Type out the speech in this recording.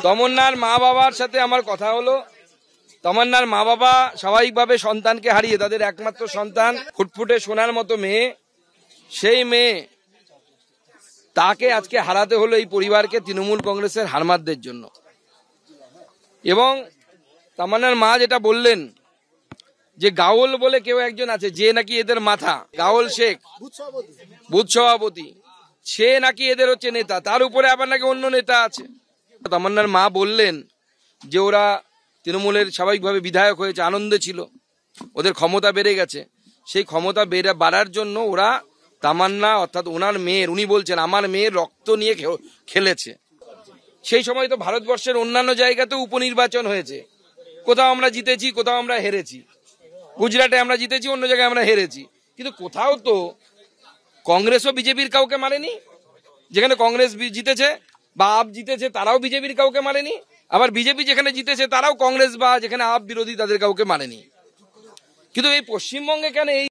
তমন্নার মা বাবার সাথে আমার কথা হলো। তমন্নার মা বাবা স্বাভাবিকভাবে সন্তানকে হারিয়ে, তাদের একমাত্র সন্তান ফুটফুটে সোনার মতো মেয়ে, সেই মেয়ে তাকে আজকে হারাতে হলো এই পরিবারকে তৃণমূল কংগ্রেসের হারমাতদের জন্য। এবং তামান্নার মা যেটা বললেন যে গাওল বলে কেউ একজন আছে যে নাকি এদের মাথা, গাওল শেখ বুথ সভাপতি, সে নাকি এদের হচ্ছে নেতা, তার উপরে আবার নাকি অন্য নেতা আছে। তামান্নার মা বললেন যে ওরা তৃণমূলের স্বাভাবিকভাবে বিধায়ক হয়েছে, আনন্দে ছিল, ওদের ক্ষমতা বেড়ে গেছে, সেই ক্ষমতা বাড়ার জন্য ওরা তামান্না অর্থাৎ ওনার মেয়ের, উনি বলছেন আমার মেয়ের রক্ত নিয়ে খেলেছে। সেই সময় তো ভারতবর্ষের অন্যান্য জায়গাতেও উপনির্বাচন হয়েছে, কোথাও আমরা জিতেছি, কোথাও আমরা হেরেছি। গুজরাটে আমরা জিতেছি, অন্য জায়গায় আমরা হেরেছি, কিন্তু কোথাও তো কংগ্রেসও বিজেপির কাউকে মারেনি। যেখানে কংগ্রেস জিতেছে বা আপ জিতেছে তারাও বিজেপির কাউকে মারেনি, আবার বিজেপি যেখানে জিতেছে তারাও কংগ্রেস বা যেখানে আপ বিরোধী তাদের কাউকে মারেনি। কিন্তু এই পশ্চিমবঙ্গে কেন এই